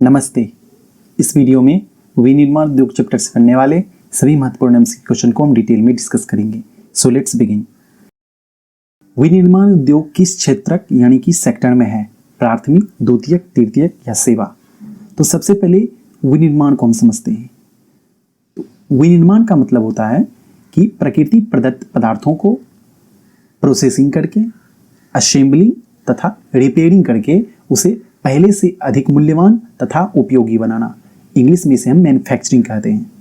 नमस्ते। इस वीडियो में विनिर्माण उद्योग चैप्टर से पढ़ने वाले सभी महत्वपूर्ण एमसीक्यू क्वेश्चन को हम डिटेल में डिस्कस करेंगे। So let's begin. विनिर्माण उद्योग किस क्षेत्रक यानी कि सेक्टर में है? प्राथमिक, द्वितीयक, तृतीयक या सेवा? तो सबसे पहले विनिर्माण को हम समझते हैं। तो विनिर्माण का मतलब होता है कि प्रकृति प्रदत्त पदार्थों को प्रोसेसिंग करके, असेंबलिंग तथा रिपेयरिंग करके उसे पहले से अधिक मूल्यवान तथा उपयोगी बनाना। इंग्लिश में इसे हम मैन्युफैक्चरिंग कहते हैं।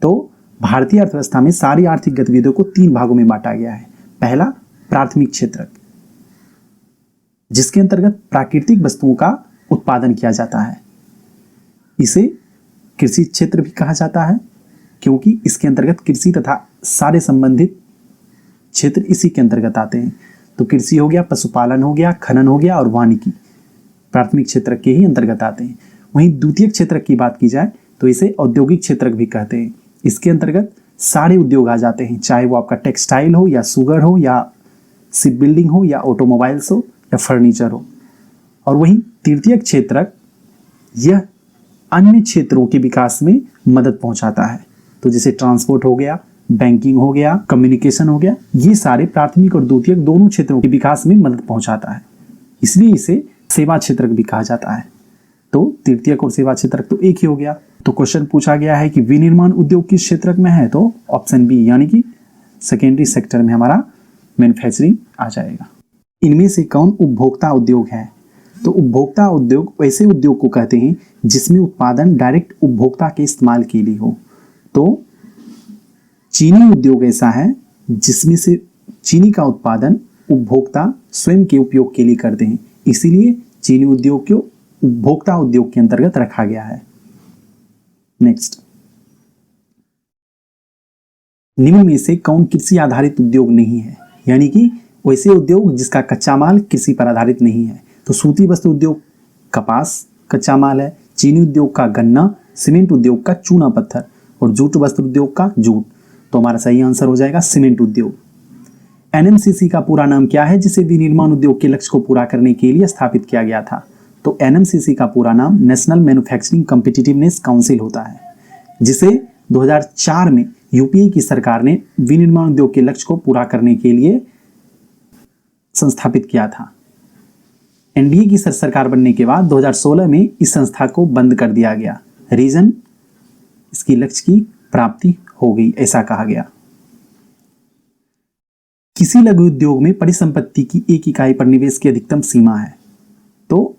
तो भारतीय अर्थव्यवस्था में सारी आर्थिक गतिविधियों को 3 भागों में बांटा गया है। पहला, प्राथमिक क्षेत्रक, जिसके अंतर्गत प्राकृतिक वस्तुओं का उत्पादन किया जाता है। इसे कृषि क्षेत्र भी कहा जाता है, क्योंकि इसके अंतर्गत कृषि तथा सारे संबंधित क्षेत्र इसी के अंतर्गत आते हैं। तो कृषि हो गया, पशुपालन हो गया, खनन हो गया और वानिकी प्राथमिक क्षेत्र के ही अंतर्गत आते हैं। वहीं द्वितीयक क्षेत्र की बात की जाए तो इसे औद्योगिक क्षेत्र भी कहते हैं। इसके अंतर्गत सारे उद्योग आ जाते हैं, चाहे वो आपका टेक्सटाइल हो या शुगर हो या शिप बिल्डिंग हो या ऑटोमोबाइल्स हो या फर्नीचर हो। और वहीं तृतीयक क्षेत्र यह अन्य क्षेत्रों के विकास में मदद पहुंचाता है। तो जैसे ट्रांसपोर्ट हो गया, बैंकिंग हो गया, कम्युनिकेशन हो गया, ये सारे प्राथमिक और द्वितीयक दोनों क्षेत्रों के विकास में मदद पहुंचाता है। इसलिए इसे सेवा क्षेत्र भी कहा जाता है। तो तृतीयक और सेवा क्षेत्र तो एक ही हो गया। तो क्वेश्चन पूछा गया है कि विनिर्माण उद्योग किस क्षेत्र में है? तो ऑप्शन बी यानी कि सेकेंडरी सेक्टर में हमारा मैन्युफैक्चरिंग आ जाएगा। इनमें से कौन उपभोक्ता उद्योग है? तो उपभोक्ता उद्योग वैसे उद्योग को कहते हैं जिसमें उत्पादन डायरेक्ट उपभोक्ता के इस्तेमाल के लिए हो। तो चीनी उद्योग ऐसा है जिसमें से चीनी का उत्पादन उपभोक्ता स्वयं के उपयोग के लिए करते हैं, इसीलिए चीनी उद्योग को उपभोक्ता उद्योग के अंतर्गत रखा गया है। नेक्स्ट, निम्न में से कौन कृषि आधारित उद्योग नहीं है? यानी कि वैसे उद्योग जिसका कच्चा माल कृषि पर आधारित नहीं है। तो सूती वस्त्र उद्योग कपास कच्चा माल है, चीनी उद्योग का गन्ना, सीमेंट उद्योग का चूना पत्थर और जूट वस्त्र उद्योग का जूट। तो हमारा सही आंसर हो जाएगा सीमेंट उद्योग। एनएमसीसी का पूरा नाम क्या है जिसे विनिर्माण उद्योग के लक्ष्य को पूरा करने के लिए स्थापित किया गया था? तो एनएमसीसी का पूरा नाम नेशनल मैन्युफैक्चरिंग कॉम्पिटिटिवनेस काउंसिल होता है, जिसे 2004 में यूपीए की सरकार ने विनिर्माण उद्योग के लक्ष्य को पूरा करने के लिए संस्थापित किया था। एनडीए की सरकार बनने के बाद 2016 में इस संस्था को बंद कर दिया गया। रीजन, इसकी लक्ष्य की प्राप्ति हो गई, ऐसा कहा गया। किसी लघु उद्योग में परिसंपत्ति की एक इकाई पर निवेश की अधिकतम सीमा है? तो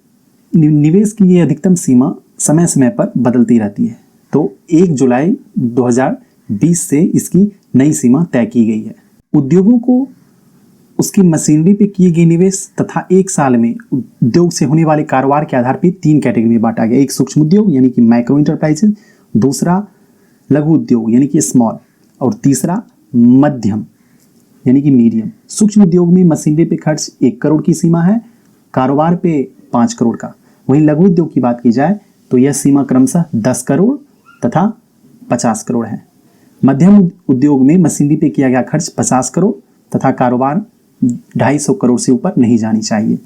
निवेश की ये अधिकतम सीमा समय समय पर बदलती रहती है। तो 1 जुलाई 2020 से इसकी नई सीमा तय की गई है। उद्योगों को उसकी मशीनरी पे किए गए निवेश तथा 1 साल में उद्योग से होने वाले कारोबार के आधार पर 3 कैटेगरी में बांटा गया। एक सूक्ष्म उद्योग यानी कि माइक्रो इंटरप्राइजेज, दूसरा लघु उद्योग यानी कि स्मॉल, और तीसरा मध्यम यानी कि मीडियम। सूक्ष्म उद्योग में मशीनरी पे खर्च 1 करोड़ की सीमा है, कारोबार पे 5 करोड़ का। वहीं लघु उद्योग की बात की जाए तो यह सीमा क्रमशः 10 करोड़ तथा 50 करोड़ है। मध्यम उद्योग में मशीनरी पे किया गया खर्च 50 करोड़ तथा कारोबार 250 करोड़ से ऊपर नहीं जानी चाहिए।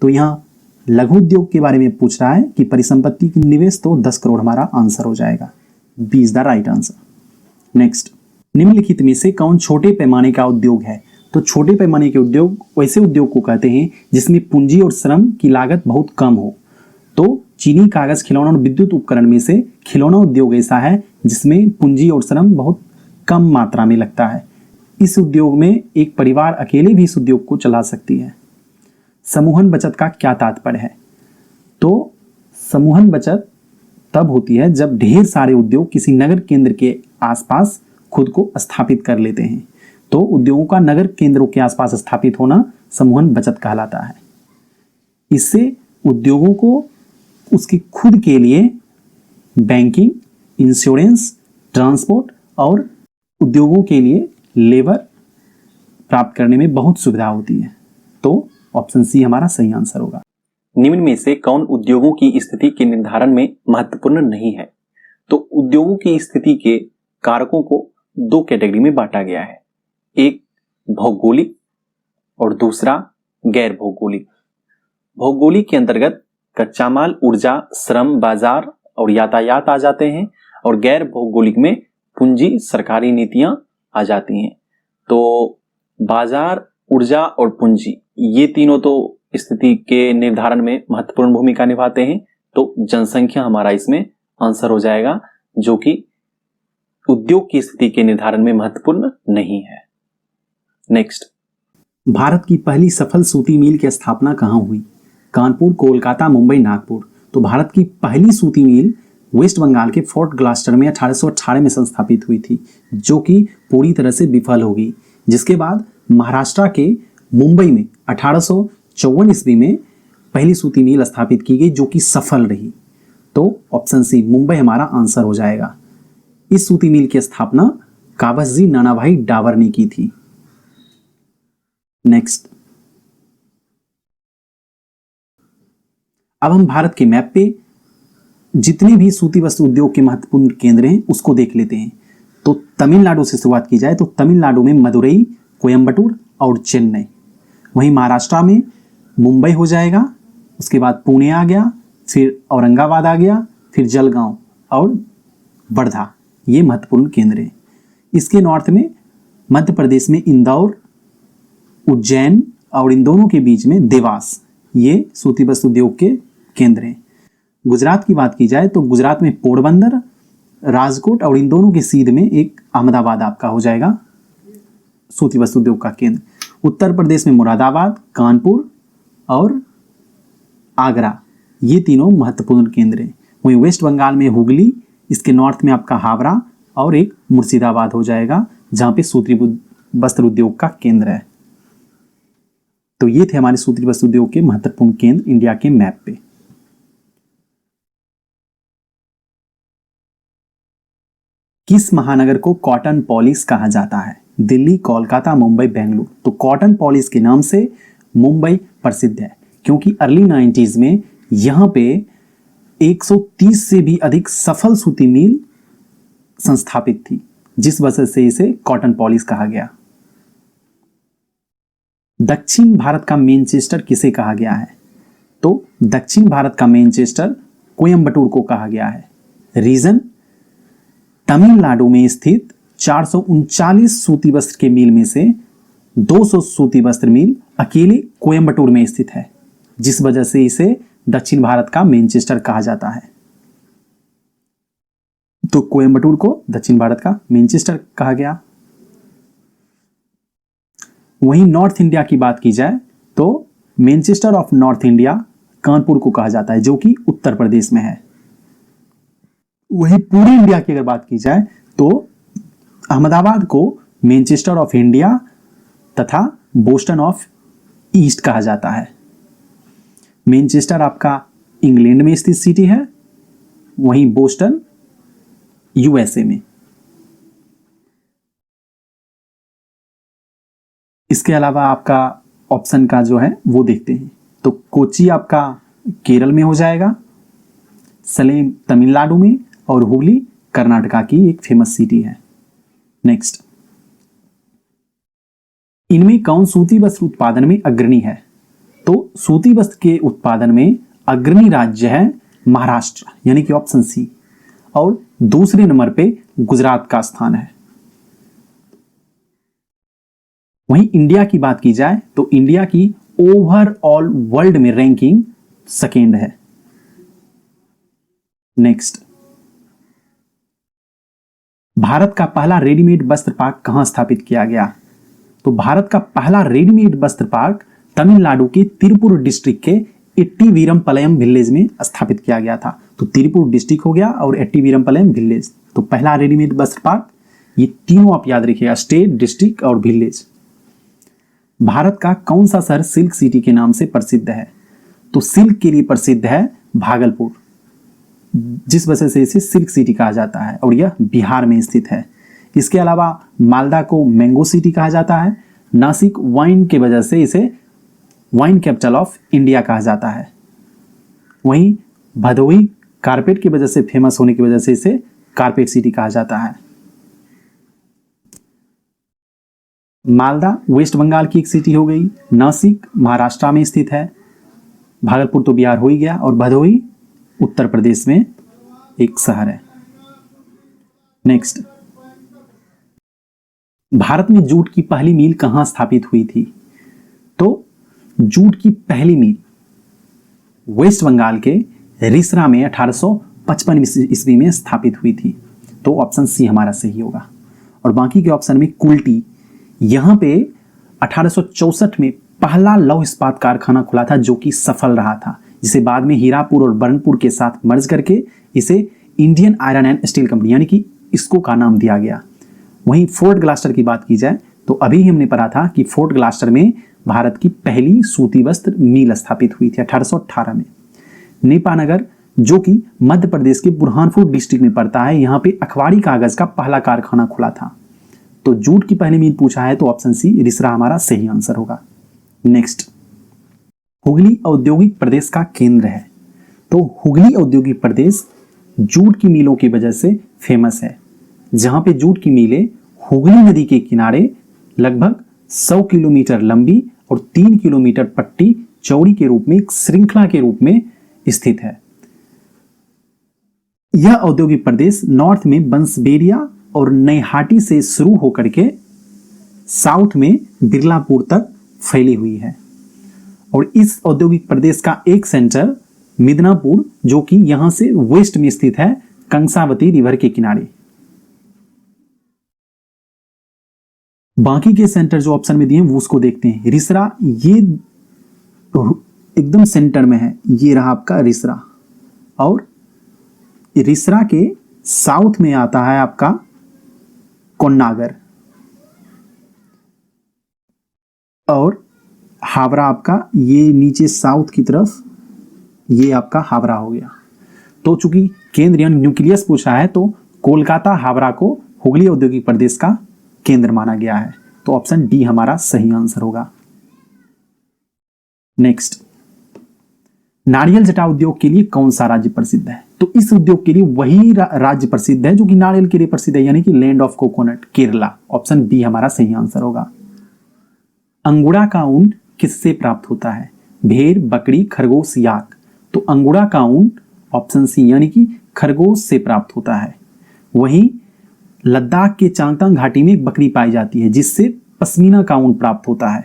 तो यहाँ लघु उद्योग के बारे में पूछ रहा है कि परिसंपत्ति की निवेश, तो 10 करोड़ हमारा आंसर हो जाएगा। B is the right answer. Next, निम्नलिखित में से कौन छोटे पैमाने का उद्योग है? तो छोटे पैमाने के उद्योग वैसे उद्योग को कहते हैं जिसमें पूंजी और श्रम की लागत बहुत कम हो। तो चीनी, कागज, खिलौना और विद्युत उपकरण में से खिलौना उद्योग ऐसा है जिसमें पूंजी और श्रम बहुत कम मात्रा में लगता है। इस उद्योग में एक परिवार अकेले भी इस उद्योग को चला सकती है। समूहन बचत का क्या तात्पर्य है? तो समूहन बचत तब होती है जब ढेर सारे उद्योग किसी नगर केंद्र के आसपास खुद को स्थापित कर लेते हैं। तो उद्योगों का नगर केंद्रों के आसपास स्थापित होना समूहन बचत कहलाता है। इससे उद्योगों को उसकी खुद के लिए बैंकिंग, इंश्योरेंस, ट्रांसपोर्ट और उद्योगों के लिए लेबर प्राप्त करने में बहुत सुविधा होती है। तो ऑप्शन सी हमारा सही आंसर होगा। निम्न में से कौन उद्योगों की स्थिति के निर्धारण में महत्वपूर्ण नहीं है? तो उद्योगों की स्थिति के कारकों को 2 कैटेगरी में बांटा गया है। एक भौगोलिक और दूसरा गैर भौगोलिक। भौगोलिक के अंतर्गत कच्चा माल, ऊर्जा, श्रम, बाजार और यातायात आ जाते हैं, और गैर भौगोलिक में पूंजी, सरकारी नीतियां आ जाती हैं। तो बाजार, ऊर्जा और पूंजी, ये तीनों तो स्थिति के निर्धारण में महत्वपूर्ण भूमिका निभाते हैं। तो जनसंख्या हमारा इसमें आंसर हो जाएगा, जो कि उद्योग की स्थिति के निर्धारण में महत्वपूर्ण नहीं है। नेक्स्ट, भारत की पहली सफल सूती मिल की स्थापना कहाँ हुई? कानपुर, कोलकाता, मुंबई, नागपुर। तो भारत की पहली सूती मिल वेस्ट बंगाल के फोर्ट ग्लास्टर में 1818 में संस्थापित हुई थी, जो कि पूरी तरह से विफल हो गई। जिसके बाद महाराष्ट्र के मुंबई में 1854 ईस्वी में पहली सूती मिल स्थापित की गई, जो कि सफल रही। तो ऑप्शन सी, मुंबई हमारा आंसर हो जाएगा। इस सूती मिल की स्थापना काबसजी नानाभाई डावर ने की थी। नेक्स्ट, अब हम भारत के मैप पे जितने भी सूती वस्त्र उद्योग के महत्वपूर्ण केंद्र हैं उसको देख लेते हैं। तो तमिलनाडु से शुरुआत की जाए तो तमिलनाडु में मदुरई, कोयम्बटूर और चेन्नई। वहीं महाराष्ट्र में मुंबई हो जाएगा, उसके बाद पुणे आ गया, फिर औरंगाबाद आ गया, फिर जलगांव और वर्धा, ये महत्वपूर्ण केंद्र हैं। इसके नॉर्थ में मध्य प्रदेश में इंदौर, उज्जैन और इन दोनों के बीच में देवास, ये सूती वस्त्र उद्योग के केंद्र हैं। गुजरात की बात की जाए तो गुजरात में पोरबंदर, राजकोट और इन दोनों के सीध में एक अहमदाबाद आपका हो जाएगा सूती वस्त्र उद्योग का केंद्र। उत्तर प्रदेश में मुरादाबाद, कानपुर और आगरा, ये तीनों महत्वपूर्ण केंद्र हैं। वहीं वेस्ट बंगाल में हुगली, इसके नॉर्थ में आपका हावड़ा और एक मुर्शिदाबाद हो जाएगा, जहां पे सूती वस्त्र उद्योग का केंद्र है। तो ये थे हमारे सूती वस्त्र उद्योग के महत्वपूर्ण केंद्र इंडिया के मैप पे। किस महानगर को कॉटन पॉलिस कहा जाता है? दिल्ली, कोलकाता, मुंबई, बेंगलुरु। तो कॉटन पॉलिस के नाम से मुंबई प्रसिद्ध है, क्योंकि अर्ली 90s में यहां पे 130 से भी अधिक सफल सूती मिल संस्थापित थी, जिस वजह से इसे कॉटन पॉलिस कहा गया। दक्षिण भारत का मैनचेस्टर किसे कहा गया है? तो दक्षिण भारत का मैनचेस्टर कोयम्बटूर को कहा गया है। रीजन, तमिलनाडु में स्थित 439 सूती वस्त्र के मिल में से 200 सूती वस्त्र मिल अकेले कोयम्बटूर में स्थित है, जिस वजह से इसे दक्षिण भारत का मैनचेस्टर कहा जाता है। तो कोयम्बटूर को दक्षिण भारत का मैनचेस्टर कहा गया। वहीं नॉर्थ इंडिया की बात की जाए तो Manchester of north India Kanpur को कहा जाता है, जो कि उत्तर प्रदेश में है। वहीं पूरे इंडिया की अगर बात की जाए तो अहमदाबाद को मैनचेस्टर ऑफ इंडिया तथा बोस्टन ऑफ ईस्ट कहा जाता है। मैनचेस्टर आपका इंग्लैंड में स्थित सिटी है, वहीं बोस्टन यूएसए में। इसके अलावा आपका ऑप्शन का जो है वो देखते हैं तो कोची आपका केरल में हो जाएगा, सलेम तमिलनाडु में और हुगली कर्नाटका की एक फेमस सिटी है। नेक्स्ट, इनमें कौन सूती वस्त्र उत्पादन में अग्रणी है? तो सूती वस्त्र के उत्पादन में अग्रणी राज्य है महाराष्ट्र, यानी कि ऑप्शन सी, और दूसरे नंबर पे गुजरात का स्थान है। वहीं इंडिया की बात की जाए तो इंडिया की ओवरऑल वर्ल्ड में रैंकिंग सेकेंड है। नेक्स्ट, भारत का पहला रेडीमेड वस्त्र पार्क कहां स्थापित किया गया? तो भारत का पहला रेडीमेड वस्त्र पार्क तमिलनाडु के तिरुपुर डिस्ट्रिक्ट के एट्टीवीरमपलयम विलेज में स्थापित किया गया था। तो तिरुपुर डिस्ट्रिक्ट हो गया और एट्टीवीरमपलयम विलेज, तो पहला रेडीमेड वस्त्र पार्क। ये तीनों आप याद रखिएगा, स्टेट, डिस्ट्रिक्ट और विलेज। भारत का कौन सा शहर सिल्क सिटी के नाम से प्रसिद्ध है? तो सिल्क के लिए प्रसिद्ध है भागलपुर, जिस वजह से इसे सिल्क सिटी कहा जाता है और यह बिहार में स्थित है। इसके अलावा मालदा को मैंगो सिटी कहा जाता है। नासिक वाइन के वजह से इसे वाइन कैपिटल ऑफ इंडिया कहा जाता है। वहीं भदोही कारपेट की वजह से फेमस होने की वजह से इसे कारपेट सिटी कहा जाता है। मालदा वेस्ट बंगाल की एक सिटी हो गई। नासिक महाराष्ट्र में स्थित है। भागलपुर तो बिहार हो ही गया, और भदोही उत्तर प्रदेश में एक शहर है। नेक्स्ट, भारत में जूट की पहली मिल कहां स्थापित हुई थी? तो जूट की पहली मिल वेस्ट बंगाल के रिसरा में 1855 ईस्वी में स्थापित हुई थी। तो ऑप्शन सी हमारा सही होगा। और बाकी के ऑप्शन में कुल्टी, यहां पे 1864 में पहला लौह इस्पात कारखाना खुला था जो कि सफल रहा था, जिसे बाद में हीरापुर और बर्नपुर के साथ मर्ज करके इसे Indian iron and steel company यानी कि इसको का नाम दिया गया। वहीं फोर्ट ग्लास्टर की बात की जाए तो अभी हमने पढ़ा था कि फोर्ट ग्लास्टर में भारत की पहली सूती वस्त्र मिल स्थापित हुई थी 1818 में। नेपानगर जो कि मध्य प्रदेश के बुरहानपुर डिस्ट्रिक्ट में पड़ता है, यहाँ पे अखबारी कागज का पहला कारखाना खुला था। तो जूट की पहली मिल पूछा है तो ऑप्शन सी रिसरा हमारा सही आंसर होगा। नेक्स्ट, हुगली औद्योगिक प्रदेश का केंद्र है। तो हुगली औद्योगिक प्रदेश जूट की मिलों की वजह से फेमस है, जहां पे जूट की मिलें हुगली नदी के किनारे लगभग 100 किलोमीटर लंबी और 3 किलोमीटर पट्टी चौड़ी के रूप में एक श्रृंखला के रूप में स्थित है। यह औद्योगिक प्रदेश नॉर्थ में बंसबेरिया और नैहाटी से शुरू होकर के साउथ में बिरलापुर तक फैली हुई है। और इस औद्योगिक प्रदेश का एक सेंटर मिदनापुर जो कि यहां से वेस्ट में स्थित है, कंसावती रिवर के किनारे। बाकी के सेंटर जो ऑप्शन में दिए वो उसको देखते हैं। रिसरा ये एकदम सेंटर में है, ये रहा आपका रिसरा। और रिसरा के साउथ में आता है आपका कोन्नागर, और हावड़ा आपका ये नीचे साउथ की तरफ, ये आपका हावड़ा हो गया। तो चूंकि केंद्र यानी न्यूक्लियस पूछा है तो कोलकाता हावड़ा को हुगली औद्योगिक प्रदेश का केंद्र माना गया है। तो ऑप्शन डी हमारा सही आंसर होगा। नेक्स्ट, नारियल जटा उद्योग के लिए कौन सा राज्य प्रसिद्ध है? तो इस उद्योग के लिए वही राज्य प्रसिद्ध है जो कि नारियल के लिए प्रसिद्ध है, यानी कि land of coconut, Kerala. Option B हमारा सही आंसर होगा। अंगूरा का ऊन किससे प्राप्त होता है? भेड़, बकरी, खरगोश, याक। तो अंगूरा का ऊन ऑप्शन सी यानी कि खरगोश से प्राप्त होता है। वहीं लद्दाख के चांगतांग घाटी में एक बकरी पाई जाती है जिससे पश्मीना का ऊन प्राप्त होता है।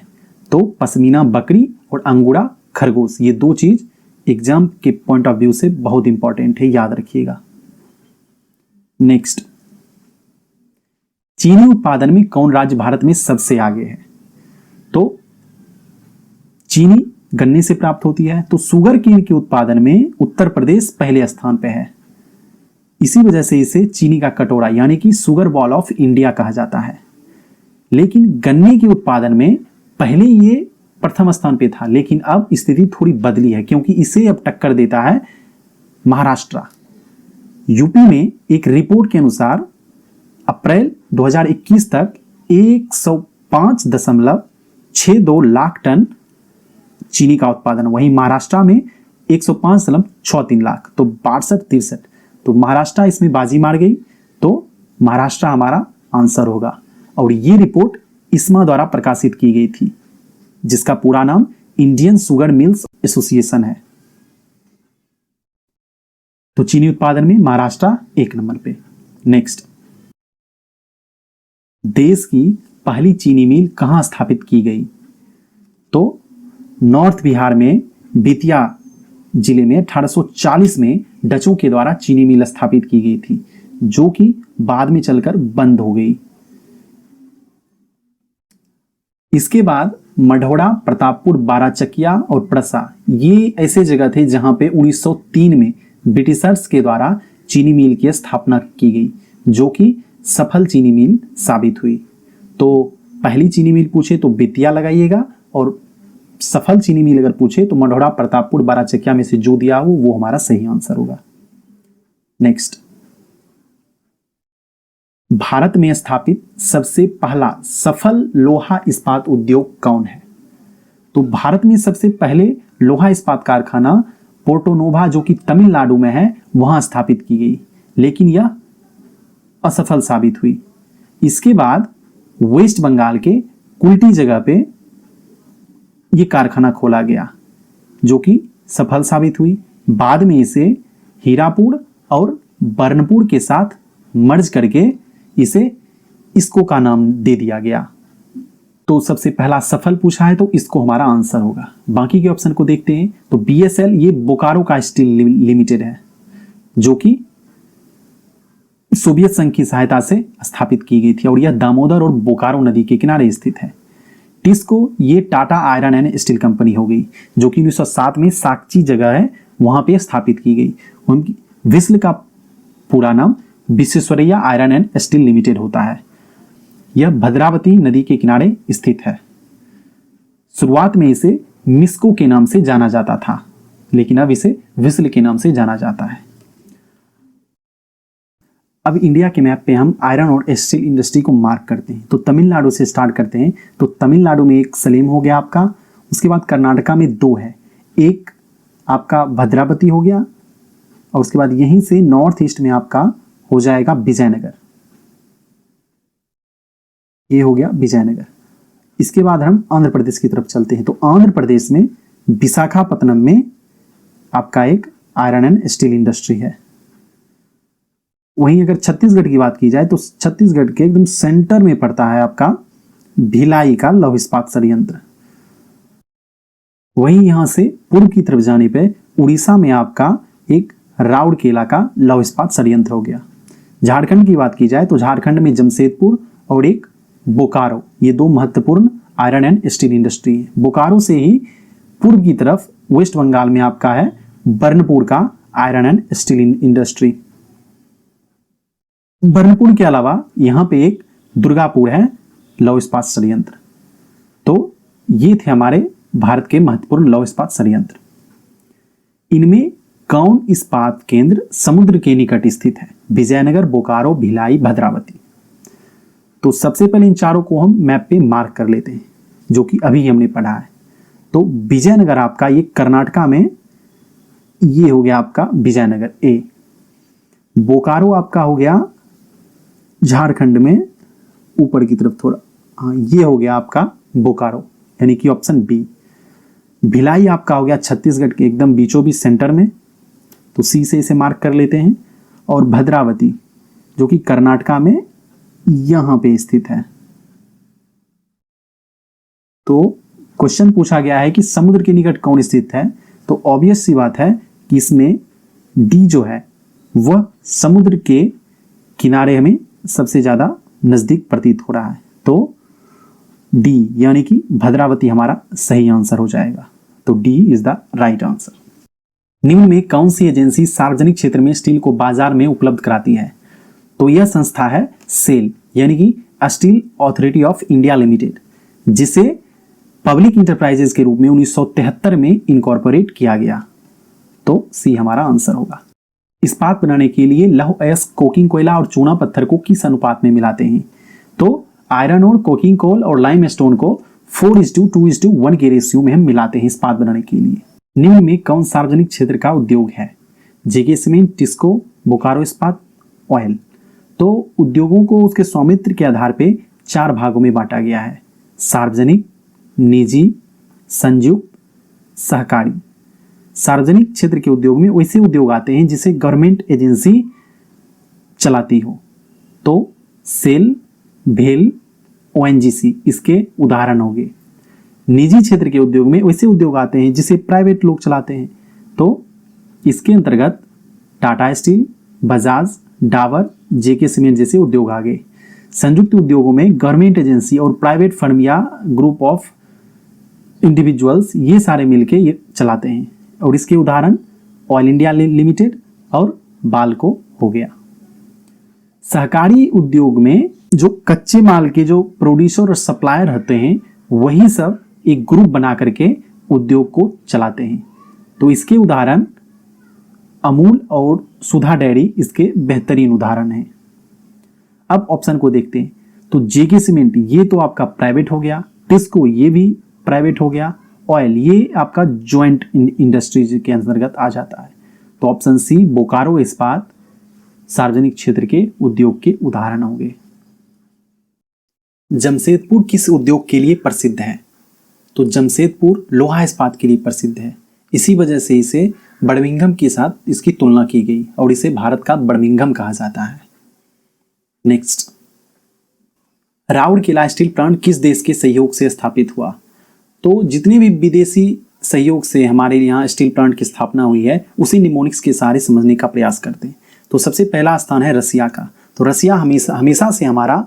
तो पश्मीना बकरी और अंगूरा खरगोश, ये दो चीज एग्जाम के पॉइंट ऑफ व्यू से बहुत इंपॉर्टेंट है, याद रखिएगा। नेक्स्ट, चीनी उत्पादन में कौन राज्य भारत में सबसे आगे है? तो चीनी गन्ने से प्राप्त होती है, तो शुगर केन के उत्पादन में उत्तर प्रदेश पहले स्थान पे है। इसी वजह से इसे चीनी का कटोरा यानी कि शुगर बॉल ऑफ इंडिया कहा जाता है। लेकिन गन्ने के उत्पादन में पहले ये प्रथम स्थान पे था, लेकिन अब स्थिति थोड़ी बदली है क्योंकि इसे अब टक्कर देता है महाराष्ट्र। यूपी में एक रिपोर्ट के अनुसार अप्रैल 2021 तक 105.62 लाख टन चीनी का उत्पादन, वहीं महाराष्ट्र में 105.63 लाख, तो 62-63। तो महाराष्ट्र इसमें बाजी मार गई, तो महाराष्ट्र हमारा आंसर होगा। और ये रिपोर्ट इस्मा द्वारा प्रकाशित की गई थी जिसका पूरा नाम इंडियन शुगर मिल्स एसोसिएशन है। तो चीनी उत्पादन में महाराष्ट्र 1 नंबर पे। नेक्स्ट, देश की पहली चीनी मिल कहां स्थापित की गई? तो नॉर्थ बिहार में बेतिया जिले में 1840 में डचों के द्वारा चीनी मिल स्थापित की गई थी जो कि बाद में चलकर बंद हो गई। इसके बाद मढ़ौरा, प्रतापपुर, बाराचकिया और प्रसा, ये ऐसे जगह थे जहां पे 1903 में ब्रिटिशर्स के द्वारा चीनी मिल की स्थापना की गई जो कि सफल चीनी मिल साबित हुई। तो पहली चीनी मिल पूछे तो बेतिया लगाइएगा, और सफल चीनी मिल अगर पूछे तो मढ़ौरा, प्रतापपुर, बाराचकिया में से जो दिया हो वो हमारा सही आंसर होगा। नेक्स्ट, भारत में स्थापित सबसे पहला सफल लोहा इस्पात उद्योग कौन है? तो भारत में सबसे पहले लोहा इस्पात कारखाना पोर्टोनोवा जो कि तमिलनाडु में है वहां स्थापित की गई, लेकिन यह असफल साबित हुई। इसके बाद वेस्ट बंगाल के कुल्टी जगह पे यह कारखाना खोला गया जो कि सफल साबित हुई। बाद में इसे हीरापुर और बर्नपुर के साथ मर्ज करके इसे इसको का नाम दे दिया गया। तो सबसे पहला सफल पूछा है तो इसको हमारा आंसर होगा। बाकी के ऑप्शन को देखते हैं। तो बीएसएल ये बोकारो का स्टील लिमिटेड है जो कि सोवियत संघ की सहायता से स्थापित की गई थी और यह दामोदर और बोकारो नदी के किनारे स्थित है। टिस्को ये Tata iron and steel company हो गई जो कि 1907 में साकची जगह है वहां पे स्थापित की गई। उनकी विस्ल का पूरा नाम Visvesvaraya iron and steel limited होता है। यह भद्रावती नदी के किनारे स्थित है। शुरुआत में इसे मिस्को के नाम से जाना जाता था लेकिन अब इसे विस्ल के नाम से जाना जाता है। अब इंडिया के मैप पे हम आयरन और स्टील इंडस्ट्री को मार्क करते हैं। तो तमिलनाडु से स्टार्ट करते हैं। तो तमिलनाडु में एक सलेम हो गया आपका, उसके बाद कर्नाटका में 2 है, एक आपका भद्रावती हो गया और उसके बाद यहीं से नॉर्थ ईस्ट में आपका हो जाएगा विजयनगर, ये हो गया विजयनगर। इसके बाद हम आंध्र प्रदेश की तरफ चलते हैं। तो आंध्र प्रदेश में विशाखापत्तनम में आपका एक आयरन एंड स्टील इंडस्ट्री है। वहीं अगर छत्तीसगढ़ की बात की जाए तो छत्तीसगढ़ के एकदम सेंटर में पड़ता है आपका भिलाई का लौह इस्पात संयंत्र। वहीं यहां से पूर्व की तरफ जाने पे उड़ीसा में आपका एक राउरकेला का लौह इस्पात संयंत्र हो गया। झारखंड की बात की जाए तो झारखंड में जमशेदपुर और एक बोकारो, ये 2 महत्वपूर्ण आयरन एंड स्टील इंडस्ट्री है। बोकारो से ही पूर्व की तरफ वेस्ट बंगाल में आपका है बर्नपुर का iron and steel industry. Burnpur के अलावा यहां पे एक दुर्गापुर है लौह इस्पात संयंत्र। तो ये थे हमारे भारत के महत्वपूर्ण लौह इस्पात संयंत्र। इनमें कौन इस्पात केंद्र समुद्र के निकट स्थित है? विजयनगर, बोकारो, भिलाई, भद्रावती। तो सबसे पहले इन चारों को हम मैप पे मार्क कर लेते हैं जो कि अभी हमने पढ़ा है। तो विजयनगर आपका ये कर्नाटका में, ये हो गया आपका विजयनगर ए। बोकारो आपका हो गया झारखंड में ऊपर की तरफ थोड़ा, हाँ ये हो गया आपका बोकारो यानी कि ऑप्शन बी। भिलाई आपका हो गया छत्तीसगढ़ के एकदम बीचों बीच सेंटर में, तो सी से इसे मार्क कर लेते हैं। और भद्रावती जो कि कर्नाटका में यहां पे स्थित है। तो क्वेश्चन पूछा गया है कि समुद्र के निकट कौन स्थित है, तो ऑब्वियस सी बात है कि इसमें डी जो है वह समुद्र के किनारे हमें सबसे ज्यादा नजदीक प्रतीत हो रहा है। तो डी यानी कि भद्रावती हमारा सही आंसर हो जाएगा। तो D is the right answer. निम्न में कौन सी एजेंसी सार्वजनिक क्षेत्र में स्टील को बाजार में उपलब्ध कराती है? तो यह संस्था है सेल यानी कि steel authority of India limited, जिसे पब्लिक इंटरप्राइजेज के रूप में 1973 में इनकॉर्पोरेट किया गया। तो सी हमारा आंसर होगा। इस्पात बनाने के लिए लौह अयस्क, कोकिंग कोयला और चूना पत्थर को किस अनुपात में मिलाते हैं? तो आयरन और कोकिंग कोल और लाइम स्टोन को 4:2:1 के रेशियो में हम मिलाते हैं इस्पात बनाने के लिए। निम्न में कौन सार्वजनिक क्षेत्र का उद्योग है? जेके सीमेंट, टिस्को, बोकारो इस्पात, ऑयल। तो उद्योगों को उसके स्वामित्व के आधार पे 4 भागों में बांटा गया है: सार्वजनिक, निजी, संयुक्त, सहकारी। सार्वजनिक क्षेत्र के उद्योग में वैसे उद्योग आते हैं जिसे गवर्नमेंट एजेंसी चलाती हो। तो सेल, भेल, ओएनजीसी इसके उदाहरण हो गए। निजी क्षेत्र के उद्योग में वैसे उद्योग आते हैं जिसे प्राइवेट लोग चलाते हैं। तो इसके अंतर्गत टाटा स्टील, बजाज, डाबर, जेके सीमेंट जैसे उद्योग आ गए। संयुक्त उद्योगों में गवर्नमेंट एजेंसी और प्राइवेट फर्म या ग्रुप ऑफ इंडिविजुअल्स ये सारे मिलके ये चलाते हैं। और इसके उदाहरण ऑयल इंडिया लिमिटेड और बाल्को हो गया। सहकारी उद्योग में जो कच्चे माल के जो प्रोड्यूसर और सप्लायर होते हैं वही सब एक ग्रुप बना करके उद्योग को चलाते हैं। तो इसके उदाहरण अमूल और सुधा डेयरी इसके बेहतरीन उदाहरण हैं। अब ऑप्शन को देखते हैं। तो जेके सीमेंट ये तो आपका प्राइवेट हो गया, टिस्को ये भी प्राइवेट हो गया, ऑयल ये आपका ज्वाइंट इंडस्ट्रीज के अंतर्गत आ जाता है। तो ऑप्शन सी बोकारो इस्पात सार्वजनिक क्षेत्र के उद्योग के उदाहरण होंगे। जमशेदपुर किस उद्योग के लिए प्रसिद्ध है? तो जमशेदपुर लोहा इस्पात के लिए प्रसिद्ध है। इसी वजह से इसे बर्मिंघम के साथ इसकी तुलना की गई और इसे भारत का बर्मिंघम कहा जाता है। नेक्स्ट, राउरकेला स्टील प्लांट किस देश के सहयोग से स्थापित हुआ? तो जितने भी विदेशी सहयोग से हमारे यहाँ स्टील प्लांट की स्थापना हुई है उसी निमोनिक्स के सहारे समझने का प्रयास करते हैं। तो सबसे पहला स्थान है रसिया का। तो रसिया हमेशा से हमारा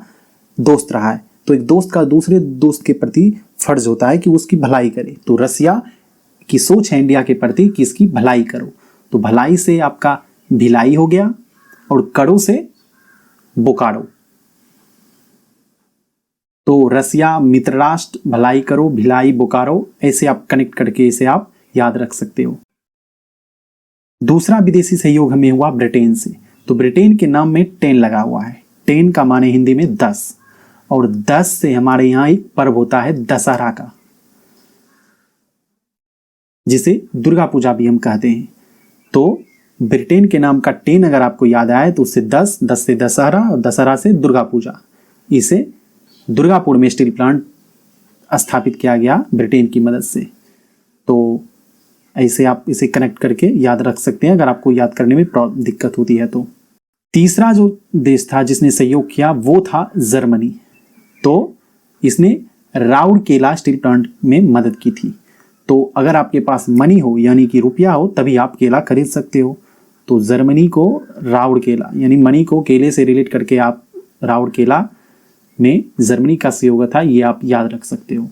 दोस्त रहा है, तो एक दोस्त का दूसरे दोस्त के प्रति फर्ज होता है कि उसकी भलाई करे। तो रसिया की सोच है इंडिया के प्रति कि इसकी भलाई करो। तो भलाई से आपका भिलाई हो गया और करो से बोकारो। तो रसिया मित्र राष्ट्र, भलाई करो, भिलाई, बोकारो, ऐसे आप कनेक्ट करके इसे आप याद रख सकते हो। दूसरा विदेशी सहयोग हमें हुआ ब्रिटेन से। तो ब्रिटेन के नाम में 10 लगा हुआ है। 10 का माने हिंदी में 10, और 10 से हमारे यहाँ एक पर्व होता है दशहरा का, जिसे दुर्गा पूजा भी हम कहते हैं। तो ब्रिटेन के नाम का 10 अगर आपको याद आए तो उससे 10 से दशहरा और दशहरा से दुर्गा पूजा। इसे दुर्गापुर में स्टील प्लांट स्थापित किया गया ब्रिटेन की मदद से। तो ऐसे आप इसे कनेक्ट करके याद रख सकते हैं अगर आपको याद करने में दिक्कत होती है तो। तीसरा जो देश था जिसने सहयोग किया वो था जर्मनी। तो इसने राउरकेला स्टील प्लांट में मदद की थी। तो अगर आपके पास मनी हो यानी कि रुपया हो तभी आप केला खरीद सकते हो। तो जर्मनी को राउरकेला यानी मनी को केले से रिलेट करके आप राउरकेला में जर्मनी का सहयोग था, ये आप याद रख सकते हो।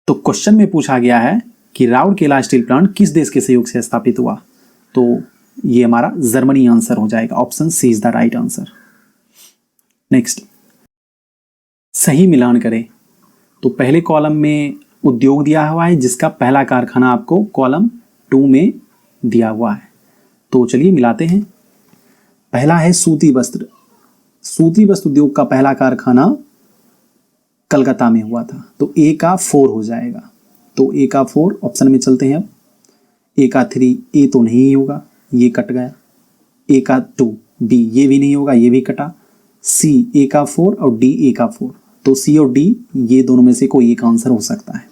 तो क्वेश्चन में पूछा गया है कि राउरकेला स्टील प्लांट किस देश के सहयोग से स्थापित हुआ? तो ये हमारा जर्मनी आंसर हो जाएगा। Option C is the right answer. Next, सही मिलान करें। तो पहले कॉलम में उद्योग दिया हुआ है जिसका पहला कारखाना आपको कॉलम 2 में दिया हुआ है। तो चलिए मिलाते हैं। पहला है सूती वस्त्र। सूती वस्त्र उद्योग का पहला कारखाना कलकत्ता में हुआ था। तो ए का 4 हो जाएगा। तो ए का 4 ऑप्शन में चलते हैं। अब ए का 3, ए तो नहीं होगा, ये कट गया। ए का 2, बी ये भी नहीं होगा, ये भी कटा। सी ए का 4 और डी ए का 4। तो सी और डी ये दोनों में से कोई एक आंसर हो सकता है।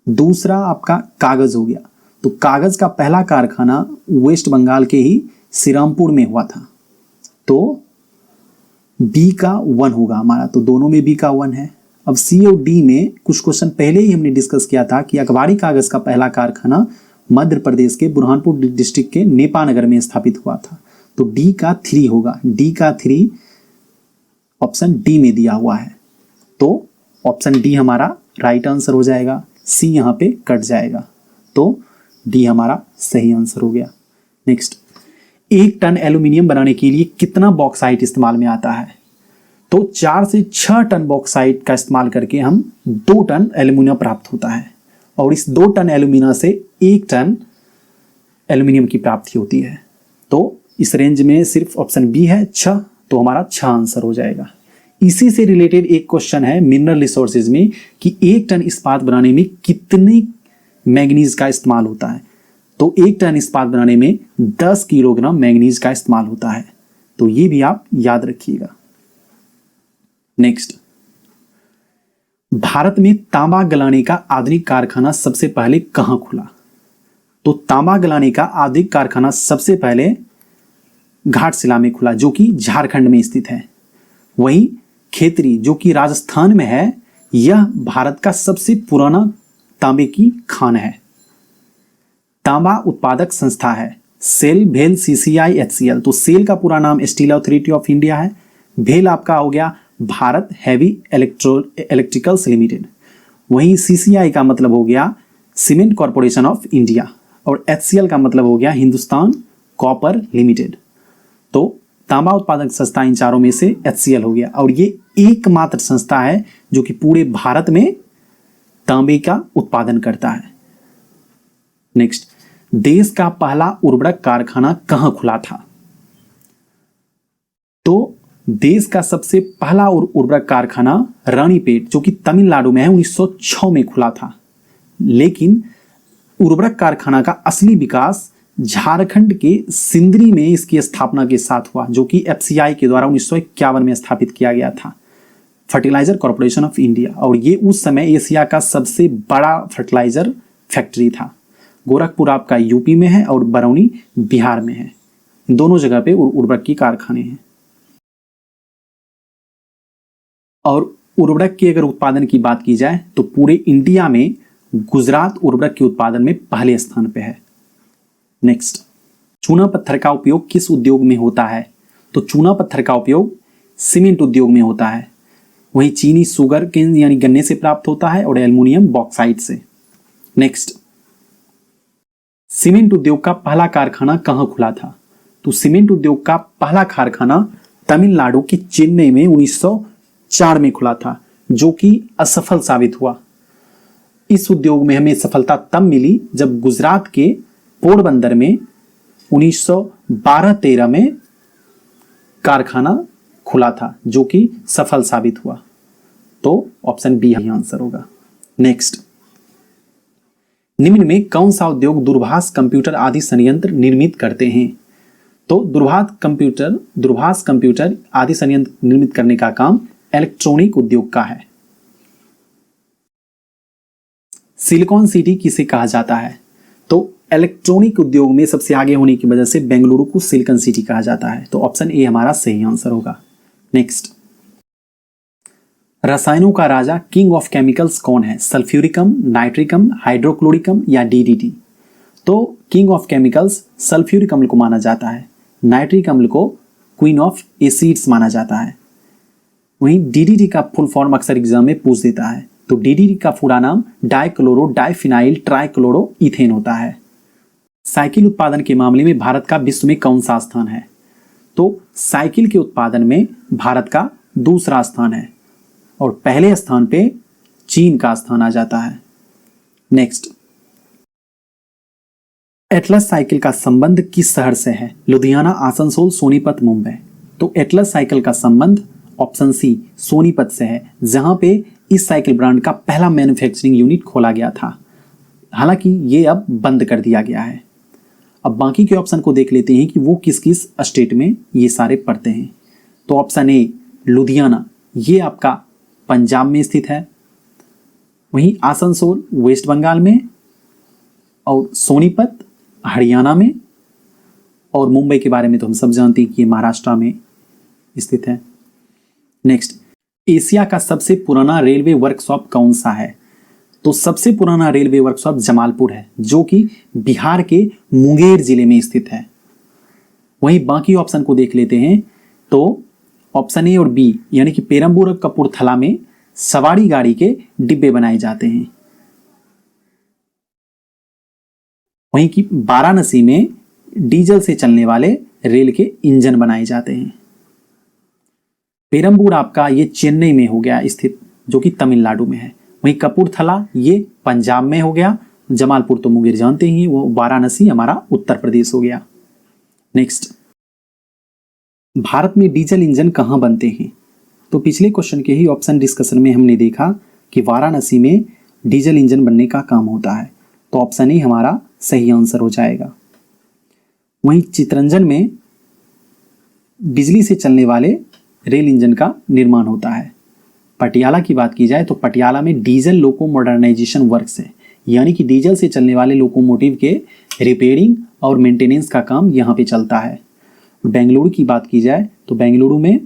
दूसरा आपका कागज हो गया। तो कागज का पहला कारखाना वेस्ट बंगाल के ही श्रीरामपुर में हुआ था। तो बी का 1 होगा हमारा। तो दोनों में बी का 1 है। अब सी और डी में कुछ क्वेश्चन पहले ही हमने डिस्कस किया था कि अखबारी कागज का पहला कारखाना मध्य प्रदेश के बुरहानपुर डिस्ट्रिक्ट के नेपानगर में स्थापित हुआ था। तो डी का 3 होगा। डी का 3 ऑप्शन डी में दिया हुआ है। तो ऑप्शन डी हमारा राइट आंसर हो जाएगा। सी यहाँ पे कट जाएगा। तो डी हमारा सही आंसर हो गया। नेक्स्ट, 1 टन एल्यूमिनियम बनाने के लिए कितना बॉक्साइट इस्तेमाल में आता है? तो 4 से 6 टन बॉक्साइट का इस्तेमाल करके हम 2 टन एल्यूमिनियम प्राप्त होता है, और इस 2 टन एल्यूमिनियम से 1 टन एल्यूमिनियम की प्राप्ति होती है। तो इस रेंज में सिर्फ ऑप्शन बी है 6। तो हमारा 6 आंसर हो जाएगा। इसी से रिलेटेड एक क्वेश्चन है मिनरल रिसोर्सेज में कि 1 टन इस्पात बनाने में कितने मैंगनीज का इस्तेमाल होता है? तो 1 टन इस्पात बनाने में 10 किलोग्राम मैंगनीज का इस्तेमाल होता है। तो ये भी आप याद रखिएगा। नेक्स्ट, भारत में तांबा गलाने का आधुनिक कारखाना सबसे पहले कहां खुला? तो तांबा गलाने का आधुनिक कारखाना सबसे पहले घाटशिला में खुला, जो कि झारखंड में स्थित है। वहीं खेतरी जो कि राजस्थान में है, यह भारत का सबसे पुराना तांबे की खान है। तांबा उत्पादक संस्था है सेल, भेल, सीसीआई, एचसीएल। तो सेल का पूरा नाम स्टील अथॉरिटी ऑफ इंडिया है। भेल आपका हो गया भारत हैवी इलेक्ट्रिकल्स लिमिटेड। वहीं सीसीआई का मतलब हो गया सीमेंट कॉरपोरेशन ऑफ इंडिया, और एचसीएल का मतलब हो गया हिंदुस्तान कॉपर लिमिटेड। तो तांबा उत्पादक संस्था इन चारों में से एचसीएल हो गया, और ये एकमात्र संस्था है जो कि पूरे भारत में तांबे का उत्पादन करता है। नेक्स्ट, देश का पहला उर्वरक कारखाना कहां खुला था? तो देश का सबसे पहला उर्वरक कारखाना रानीपेट जो कि तमिलनाडु में है 1906 में खुला था। लेकिन उर्वरक कारखाना का असली विकास झारखंड के सिंदरी में इसकी स्थापना के साथ हुआ, जो कि एफसीआई के द्वारा 1951 में स्थापित किया गया था, फर्टिलाइजर कॉर्पोरेशन ऑफ इंडिया। और ये उस समय एशिया का सबसे बड़ा फर्टिलाइजर फैक्ट्री था। गोरखपुर आपका यूपी में है और बरौनी बिहार में है। इन दोनों जगह पे उर्वरक की कारखाने हैं। और उर्वरक के अगर उत्पादन की बात की जाए तो पूरे इंडिया में गुजरात उर्वरक के उत्पादन में पहले स्थान पे है। नेक्स्ट, चूना पत्थर का उपयोग किस उद्योग में होता है? तो चूना पत्थर का उपयोग सीमेंट उद्योग में होता है। वहीं चीनी शुगर केन यानी गन्ने से प्राप्त होता है और एल्युमिनियम बॉक्साइट से। नेक्स्ट, सीमेंट उद्योग का पहला कारखाना कहां खुला था? तो सीमेंट उद्योग का पहला कारखाना तमिलनाडु के चेन्नई में 1904 में खुला था, जो कि असफल साबित हुआ। इस उद्योग में हमें सफलता तब मिली जब गुजरात के पोरबंदर में 1912-13 में कारखाना खुला था, जो कि सफल साबित हुआ। तो ऑप्शन बी ही आंसर होगा। नेक्स्ट, निम्न में कौन सा उद्योग दूरभाष कंप्यूटर आदि संयंत्र निर्मित करते हैं? तो दूरभाष कंप्यूटर आदि संयंत्र निर्मित करने का काम इलेक्ट्रॉनिक उद्योग का है। सिलिकॉन सिटी किसे कहा जाता है? तो इलेक्ट्रॉनिक उद्योग में सबसे आगे होने की वजह से बेंगलुरु को सिलिकॉन सिटी कहा जाता है। तो ऑप्शन ए हमारा सही आंसर होगा। नेक्स्ट, रसायनों का राजा किंग ऑफ केमिकल्स कौन है? सल्फ्यूरिकम, नाइट्रिकम, हाइड्रोक्लोरिकम या डीडीटी? तो किंग ऑफ केमिकल्स सल्फ्यूरिक अम्ल को माना जाता है। नाइट्रिक अम्ल को क्वीन ऑफ एसिड्स माना जाता है। वहीं डीडीटी का फुल फॉर्म अक्सर एग्जाम में पूछ देता है। तो डीडीटी का पूरा नाम डाइक्लोरो डाइफिनाइल ट्राइक्लोरो इथेन होता है। साइकिल उत्पादन के मामले में भारत का विश्व में कौन सा स्थान है? तो साइकिल के उत्पादन में भारत का दूसरा स्थान है और पहले स्थान पे चीन का स्थान आ जाता है। नेक्स्ट, एटलस साइकिल का संबंध किस शहर से है? लुधियाना, आसनसोल, सोनीपत, मुंबई? तो एटलस साइकिल का संबंध ऑप्शन सी सोनीपत से है, जहां पे इस साइकिल ब्रांड का पहला मैन्युफैक्चरिंग यूनिट खोला गया था। हालांकि ये अब बंद कर दिया गया है। अब बाकी के ऑप्शन को देख लेते हैं कि वो किस किस स्टेट में ये सारे पड़ते हैं। तो ऑप्शन ए लुधियाना, ये आपका पंजाब में स्थित है। वहीं आसनसोल वेस्ट बंगाल में और सोनीपत हरियाणा में, और मुंबई के बारे में तो हम सब जानते हैं कि ये महाराष्ट्र में स्थित है। नेक्स्ट, एशिया का सबसे पुराना रेलवे वर्कशॉप कौन सा है? तो सबसे पुराना रेलवे वर्कशॉप जमालपुर है, जो कि बिहार के मुंगेर जिले में स्थित है। वहीं बाकी ऑप्शन को देख लेते हैं। तो ऑप्शन ए और बी यानी कि पेरम्बूर और कपूरथला में सवारी गाड़ी के डिब्बे बनाए जाते हैं। वहीं की वाराणसी में डीजल से चलने वाले रेल के इंजन बनाए जाते हैं। पेरम्बूर आपका ये चेन्नई में हो गया स्थित, जो कि तमिलनाडु में है। वहीं कपूरथला ये पंजाब में हो गया। जमालपुर तो मुंगेर जानते ही, वो वाराणसी हमारा उत्तर प्रदेश हो गया। नेक्स्ट, भारत में डीजल इंजन कहाँ बनते हैं? तो पिछले क्वेश्चन के ही ऑप्शन डिस्कशन में हमने देखा कि वाराणसी में डीजल इंजन बनने का काम होता है। तो ऑप्शन ए हमारा सही आंसर हो जाएगा। वहीं चितरंजन में बिजली से चलने वाले रेल इंजन का निर्माण होता है। पटियाला की बात की जाए तो पटियाला में डीजल लोको मॉडर्नाइजेशन वर्क्स है, यानी कि डीजल से चलने वाले लोकोमोटिव के रिपेयरिंग और मेंटेनेंस का काम यहाँ पे चलता है। बेंगलुरु की बात की जाए तो बेंगलुरु में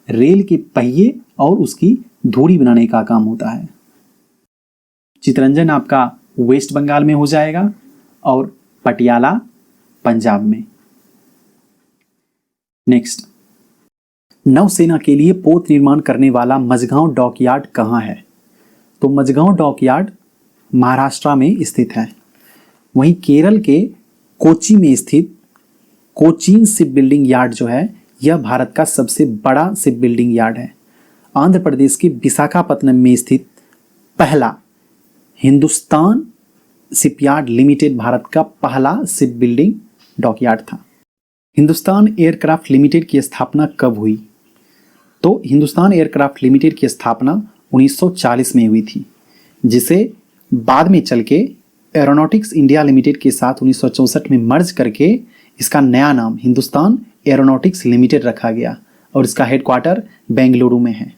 रेल के पहिए और उसकी धुरी बनाने का काम होता है। चितरंजन आपका वेस्ट बंगाल में हो जाएगा और पटियाला पंजाब में। नेक्स्ट, नौसेना के लिए पोत निर्माण करने वाला मझगांव डॉकयार्ड कहाँ है? तो मझगांव डॉकयार्ड महाराष्ट्र में स्थित है। वहीं केरल के कोची में स्थित कोचीन शिप बिल्डिंग यार्ड जो है, यह भारत का सबसे बड़ा शिप बिल्डिंग यार्ड है। आंध्र प्रदेश के विशाखापत्तनम में स्थित पहला हिंदुस्तान शिपयार्ड लिमिटेड भारत का पहला शिप बिल्डिंग डॉकयार्ड था। हिंदुस्तान एयरक्राफ्ट लिमिटेड की स्थापना कब हुई? तो हिंदुस्तान एयरक्राफ्ट लिमिटेड की स्थापना 1940 में हुई थी, जिसे बाद में चल के एरोनॉटिक्स इंडिया लिमिटेड के साथ 1964 में मर्ज करके इसका नया नाम हिंदुस्तान एरोनॉटिक्स लिमिटेड रखा गया और इसका हेडक्वार्टर बेंगलुरु में है।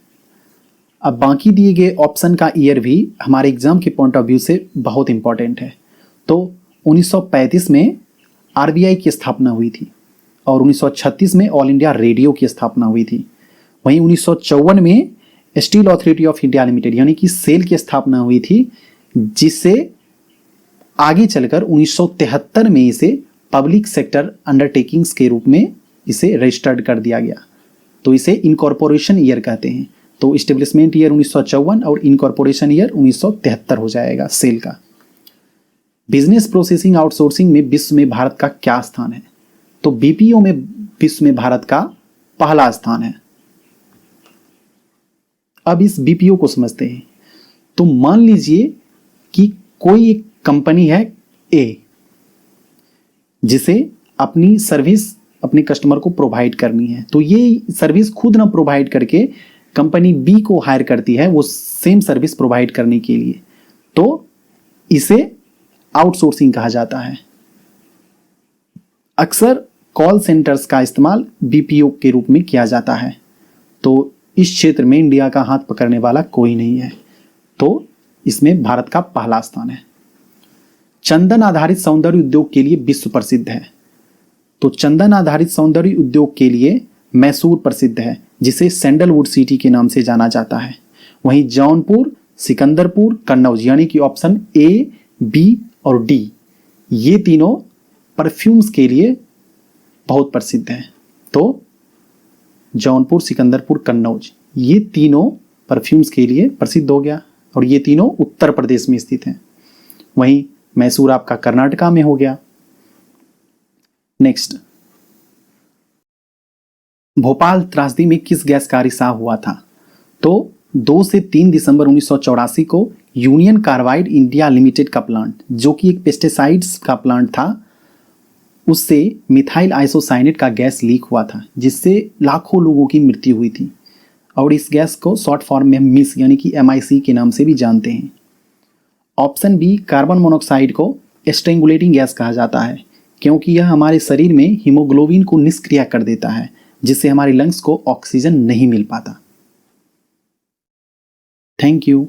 अब बाकी दिए गए ऑप्शन का ईयर भी हमारे एग्जाम के पॉइंट ऑफ व्यू से बहुत इंपॉर्टेंट है। तो 1935 में आरबीआई की स्थापना हुई थी और 1936 में ऑल इंडिया रेडियो की स्थापना हुई थी। वहीं 1954 में steel authority of India limited यानी कि सेल की स्थापना हुई थी, जिससे आगे चलकर 1973 में इसे पब्लिक सेक्टर अंडरटेकिंग्स के रूप में इसे रजिस्टर्ड कर दिया गया। तो इसे इनकॉर्पोरेशन ईयर कहते हैं। तो इस्टेब्लिशमेंट ईयर 1954 और इनकॉर्पोरेशन ईयर 1973 हो जाएगा सेल का। बिजनेस प्रोसेसिंग आउटसोर्सिंग में विश्व में भारत का क्या स्थान है? तो बीपीओ में विश्व में भारत का पहला स्थान है। अब इस बीपीओ को समझते हैं। तो मान लीजिए कि कोई एक कंपनी है ए, जिसे अपनी सर्विस अपने कस्टमर को प्रोवाइड करनी है। तो ये सर्विस खुद ना प्रोवाइड करके कंपनी बी को हायर करती है वो सेम सर्विस प्रोवाइड करने के लिए। तो इसे आउटसोर्सिंग कहा जाता है। अक्सर कॉल सेंटर्स का इस्तेमाल बीपीओ के रूप में किया जाता है। तो इस क्षेत्र में इंडिया का हाथ पकड़ने वाला कोई नहीं है। तो इसमें भारत का पहला स्थान है। चंदन आधारित सौंदर्य उद्योग के लिए विश्व प्रसिद्ध है। तो चंदन आधारित सौंदर्य उद्योग के लिए मैसूर प्रसिद्ध है, जिसे सैंडलवुड सिटी के नाम से जाना जाता है। वहीं जौनपुर, सिकंदरपुर, कन्नौज यानी कि ऑप्शन ए, बी और डी ये तीनों परफ्यूम्स के लिए बहुत प्रसिद्ध हैं। तो जौनपुर, सिकंदरपुर, कन्नौज ये तीनों परफ्यूम्स के लिए प्रसिद्ध हो गया और ये तीनों उत्तर प्रदेश में स्थित हैं। वहीं मैसूर आपका कर्नाटका में हो गया। नेक्स्ट, भोपाल त्रासदी में किस गैस का रिसाव हुआ था? तो 2 से 3 दिसंबर 1984 को यूनियन कार्बाइड इंडिया लिमिटेड का प्लांट, जो कि एक पेस्टिसाइड्स का प्लांट था, उससे मिथाइल आइसोसाइनेट का गैस लीक हुआ था, जिससे लाखों लोगों की मृत्यु हुई थी। और इस गैस को शॉर्ट फॉर्म में मिस यानी कि MIC के नाम से भी जानते हैं। ऑप्शन बी, कार्बन मोनोऑक्साइड को स्ट्रेंगुलेटिंग गैस कहा जाता है, क्योंकि यह हमारे शरीर में हीमोग्लोबिन को निष्क्रिय कर देता है, जिससे हमारे लंग्स को ऑक्सीजन नहीं मिल पाता। Thank you.